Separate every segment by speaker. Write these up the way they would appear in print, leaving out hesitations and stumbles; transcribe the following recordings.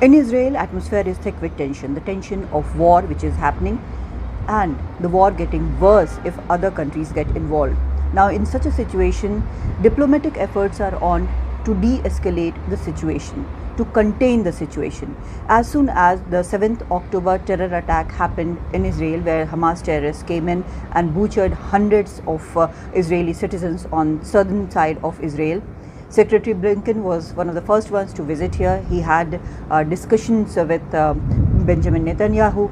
Speaker 1: In Israel, atmosphere is thick with tension, the tension of war which is happening and the war getting worse if other countries get involved. Now, in such a situation, diplomatic efforts are on to de-escalate the situation, to contain the situation. As soon as the 7th October terror attack happened in Israel, where Hamas terrorists came in and butchered hundreds of Israeli citizens on southern side of Israel, Secretary Blinken was one of the first ones to visit here. He had discussions with Benjamin Netanyahu.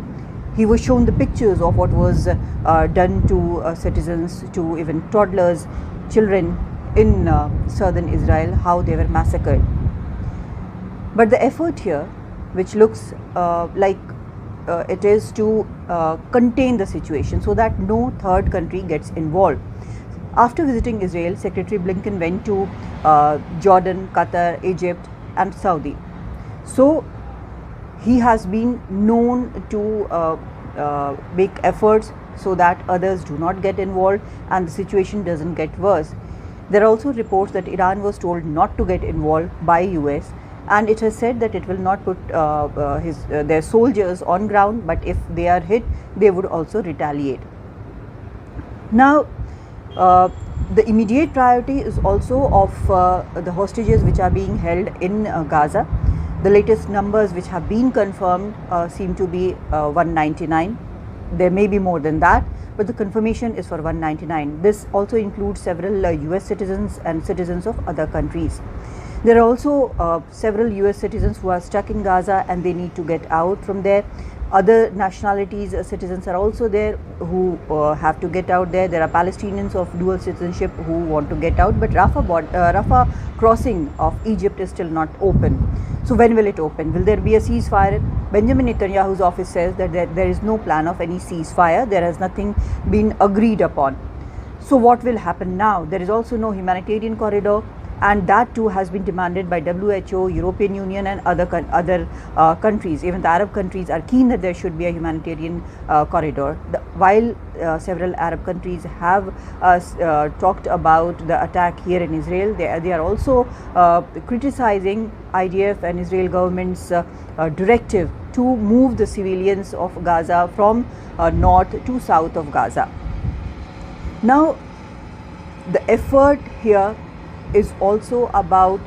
Speaker 1: He was shown the pictures of what was done to citizens, to even toddlers, children in southern Israel, how they were massacred. But the effort here, which looks like it is to contain the situation so that no third country gets involved. After visiting Israel, Secretary Blinken went to Jordan, Qatar, Egypt and Saudi. So he has been known to make efforts so that others do not get involved and the situation doesn't get worse. There are also reports that Iran was told not to get involved by US, and it has said that it will not put their soldiers on ground, but if they are hit, they would also retaliate. Now, the immediate priority is also of the hostages which are being held in Gaza. The latest numbers which have been confirmed seem to be 199. There may be more than that, but the confirmation is for 199. This also includes several US citizens and citizens of other countries. There are also several US citizens who are stuck in Gaza and they need to get out from there. Other nationalities, citizens are also there who have to get out there. There are Palestinians of dual citizenship who want to get out, but Rafah crossing of Egypt is still not open. So when will it open? Will there be a ceasefire? Benjamin Netanyahu's office says that there is no plan of any ceasefire. There has nothing been agreed upon. So what will happen now? There is also no humanitarian corridor, and that too has been demanded by WHO, European Union and other countries. Even the Arab countries are keen that there should be a humanitarian corridor. While several Arab countries have talked about the attack here in Israel, they are also criticizing IDF and Israel government's directive to move the civilians of Gaza from north to south of Gaza. Now, the effort here is also about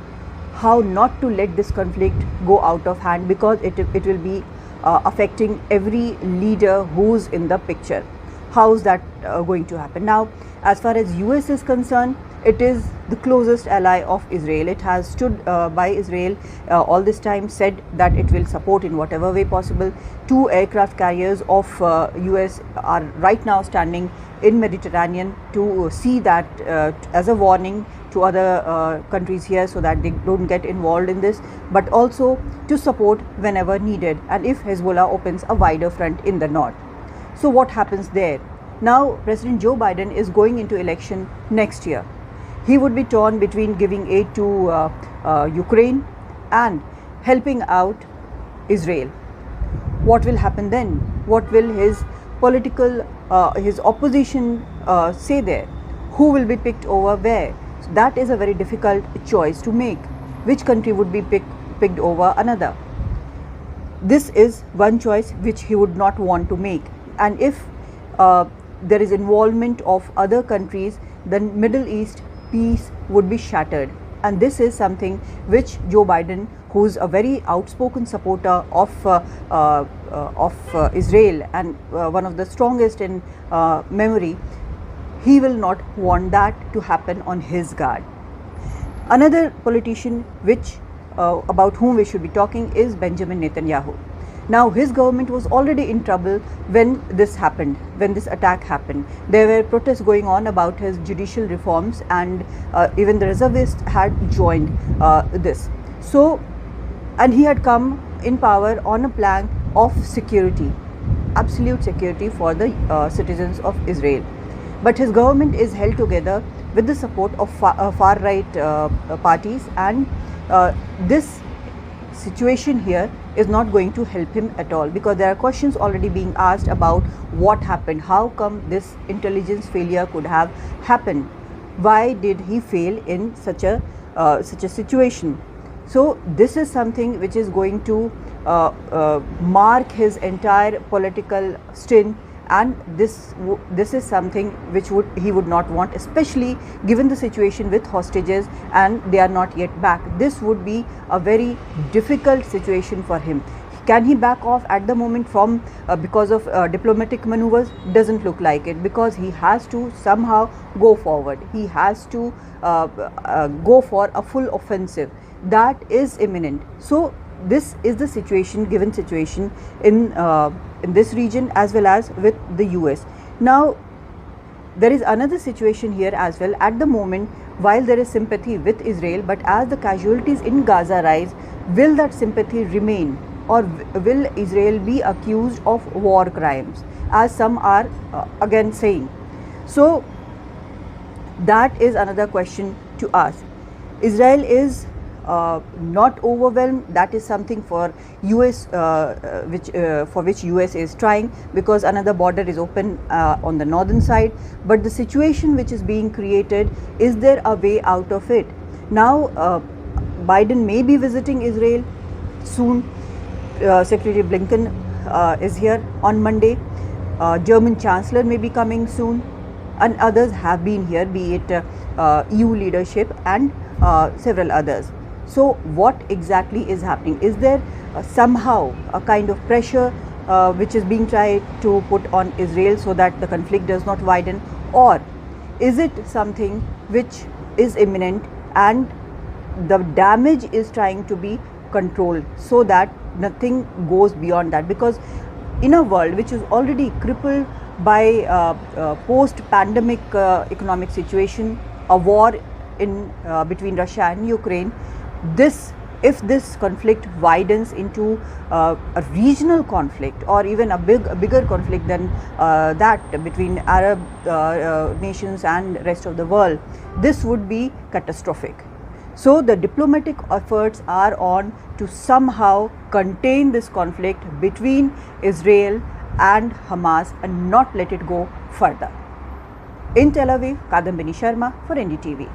Speaker 1: how not to let this conflict go out of hand, because it will be affecting every leader who's in the picture. How is that going to happen? Now, as far as US is concerned, it is the closest ally of Israel. It has stood by Israel all this time, said that it will support in whatever way possible. 2 aircraft carriers of US are right now standing in Mediterranean to see that as a warning to other countries here so that they don't get involved in this, but also to support whenever needed and if Hezbollah opens a wider front in the north. So what happens there? Now, President Joe Biden is going into election next year. He would be torn between giving aid to Ukraine and helping out Israel. What will happen then? What will his political, his opposition say there? Who will be picked over where? So that is a very difficult choice to make. Which country would be picked over another? This is one choice which he would not want to make. And if there is involvement of other countries, then Middle East peace would be shattered. And this is something which Joe Biden, who is a very outspoken supporter of Israel and one of the strongest in memory, he will not want that to happen on his guard. Another politician which about whom we should be talking is Benjamin Netanyahu. Now, his government was already in trouble when this happened, when this attack happened. There were protests going on about his judicial reforms, and even the reservists had joined this. So, and he had come in power on a plank of security, absolute security for the citizens of Israel. But his government is held together with the support of far-right parties, and this situation here is not going to help him at all, because there are questions already being asked about what happened. How come this intelligence failure could have happened? Why did he fail in such a situation? So this is something which is going to mark his entire political stint, and this is something which he would not want, especially given the situation with hostages and they are not yet back. This would be a very difficult situation for him. Can he back off at the moment from because of diplomatic maneuvers? Doesn't look like it, because he has to somehow go forward. He has to go for a full offensive that is imminent. So this is the situation, given situation in this region as well as with the US. Now there is another situation here as well. At the moment, while there is sympathy with Israel, but as the casualties in Gaza rise, will that sympathy remain, or will Israel be accused of war crimes, as some are again saying? So that is another question to ask. Israel is not overwhelmed. That is something for US, for which US is trying, because another border is open on the northern side. But the situation which is being created, is there a way out of it? Now Biden may be visiting Israel soon. Secretary Blinken is here on Monday. German Chancellor may be coming soon, and others have been here, be it EU leadership and several others. So what exactly is happening? Is there somehow a kind of pressure which is being tried to put on Israel so that the conflict does not widen, or is it something which is imminent and the damage is trying to be controlled so that nothing goes beyond that? Because in a world which is already crippled by post-pandemic economic situation, a war in between Russia and Ukraine, if this conflict widens into a regional conflict, or even a bigger conflict than that between Arab nations and rest of the world, this would be catastrophic. So the diplomatic efforts are on to somehow contain this conflict between Israel and Hamas and not let it go further. In Tel Aviv, Kadambini Sharma for NDTV.